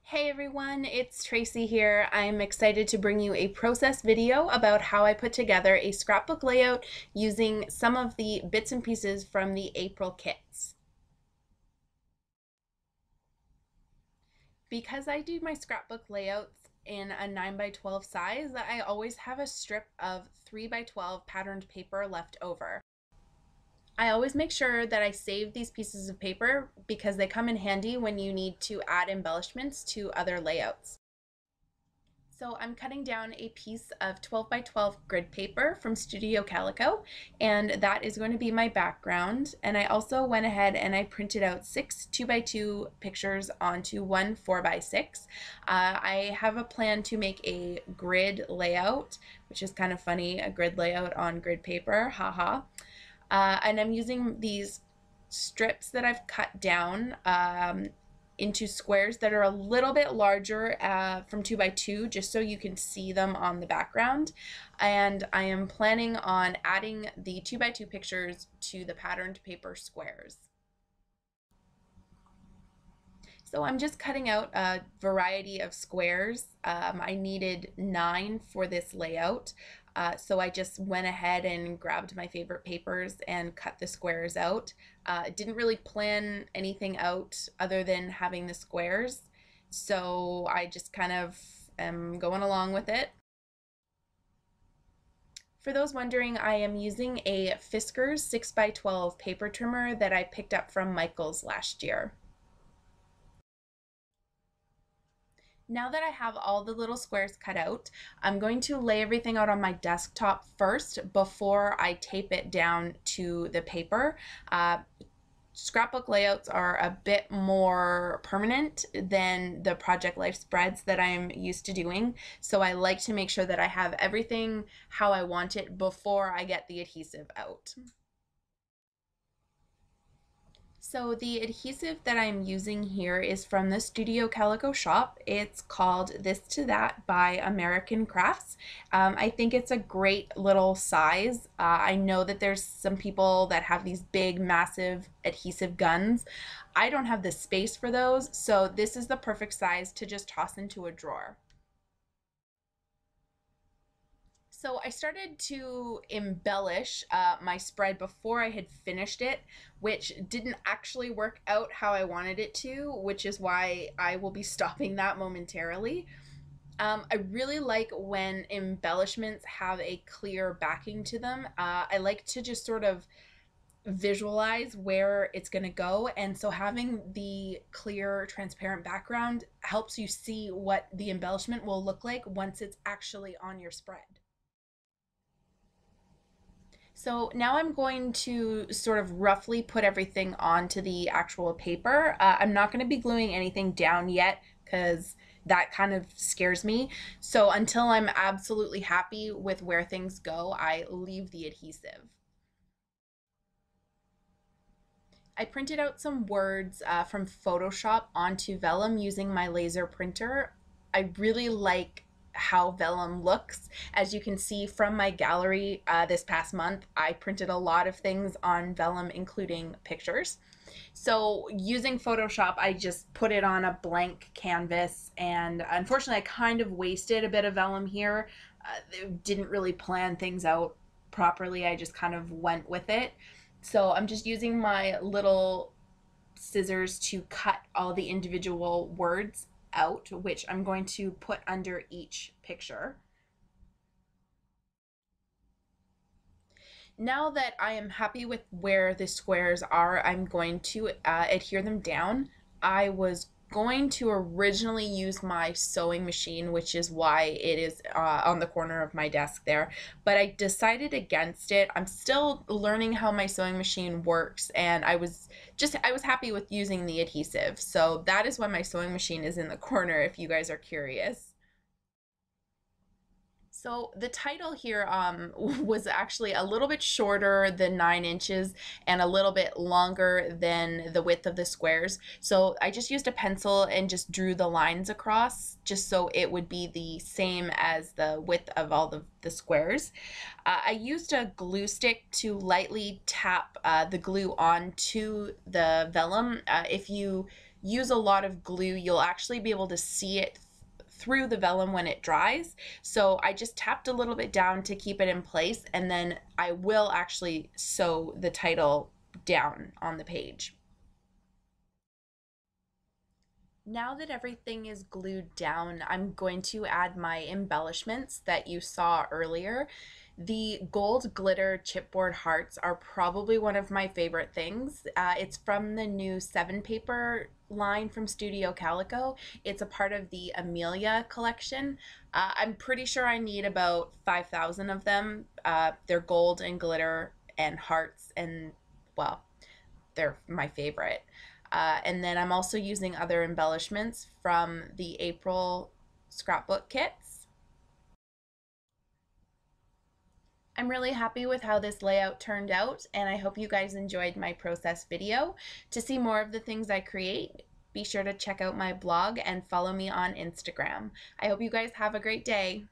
Hey everyone, it's Tracy here. I'm excited to bring you a process video about how I put together a scrapbook layout using some of the bits and pieces from the April kits. Because I do my scrapbook layouts in a 9 by 12 size, I always have a strip of 3 by 12 patterned paper left over. I always make sure that I save these pieces of paper because they come in handy when you need to add embellishments to other layouts. So I'm cutting down a piece of 12 by 12 grid paper from Studio Calico, and that is going to be my background. And I also went ahead and I printed out 6 2 by 2 pictures onto one 4 by 6. I have a plan to make a grid layout, which is kind of funny, a grid layout on grid paper, haha. And I'm using these strips that I've cut down into squares that are a little bit larger from 2 by 2 just so you can see them on the background. And I am planning on adding the 2 by 2 pictures to the patterned paper squares. So I'm just cutting out a variety of squares. I needed 9 for this layout. So I just went ahead and grabbed my favorite papers and cut the squares out. Didn't really plan anything out other than having the squares. So I just kind of am going along with it. For those wondering, I am using a Fiskars 6 by 12 paper trimmer that I picked up from Michaels last year. Now that I have all the little squares cut out, I'm going to lay everything out on my desktop first before I tape it down to the paper. Scrapbook layouts are a bit more permanent than the project life spreads that I'm used to doing. So I like to make sure that I have everything how I want it before I get the adhesive out. So the adhesive that I'm using here is from the Studio Calico shop. It's called This to That by American Crafts. I think it's a great little size. I know that there's some people that have these big, massive adhesive guns. I don't have the space for those, so this is the perfect size to just toss into a drawer. So I started to embellish my spread before I had finished it, which didn't actually work out how I wanted it to, which is why I will be stopping that momentarily. I really like when embellishments have a clear backing to them. I like to just sort of visualize where it's going to go, and so having the clear transparent background helps you see what the embellishment will look like once it's actually on your spread. So now I'm going to sort of roughly put everything onto the actual paper. I'm not going to be gluing anything down yet because that kind of scares me. So until I'm absolutely happy with where things go, I leave the adhesive. I printed out some words from Photoshop onto vellum using my laser printer. I really like how vellum looks. As you can see from my gallery this past month, I printed a lot of things on vellum, including pictures. So using Photoshop, I just put it on a blank canvas, and unfortunately, I kind of wasted a bit of vellum here. Didn't really plan things out properly. I just kind of went with it. So I'm just using my little scissors to cut all the individual words out, which I'm going to put under each picture. Now that I am happy with where the squares are, I'm going to adhere them down. I was going to originally use my sewing machine, which is why it is on the corner of my desk there, but I decided against it. I'm still learning how my sewing machine works, and I was happy with using the adhesive. So that is why my sewing machine is in the corner, if you guys are curious. So the title here was actually a little bit shorter than 9 inches and a little bit longer than the width of the squares. So I just used a pencil and just drew the lines across just so it would be the same as the width of all the squares. I used a glue stick to lightly tap the glue onto the vellum. If you use a lot of glue, you'll actually be able to see it through the vellum when it dries. So I just tapped a little bit down to keep it in place, and then I will actually sew the title down on the page. Now that everything is glued down, I'm going to add my embellishments that you saw earlier. The gold glitter chipboard hearts are probably one of my favorite things. It's from the new 7 paper line from Studio Calico. It's a part of the Amelia collection. I'm pretty sure I need about 5,000 of them. They're gold and glitter and hearts, and well, they're my favorite. And then I'm also using other embellishments from the April scrapbook kits. I'm really happy with how this layout turned out, and I hope you guys enjoyed my process video. To see more of the things I create, be sure to check out my blog and follow me on Instagram. I hope you guys have a great day.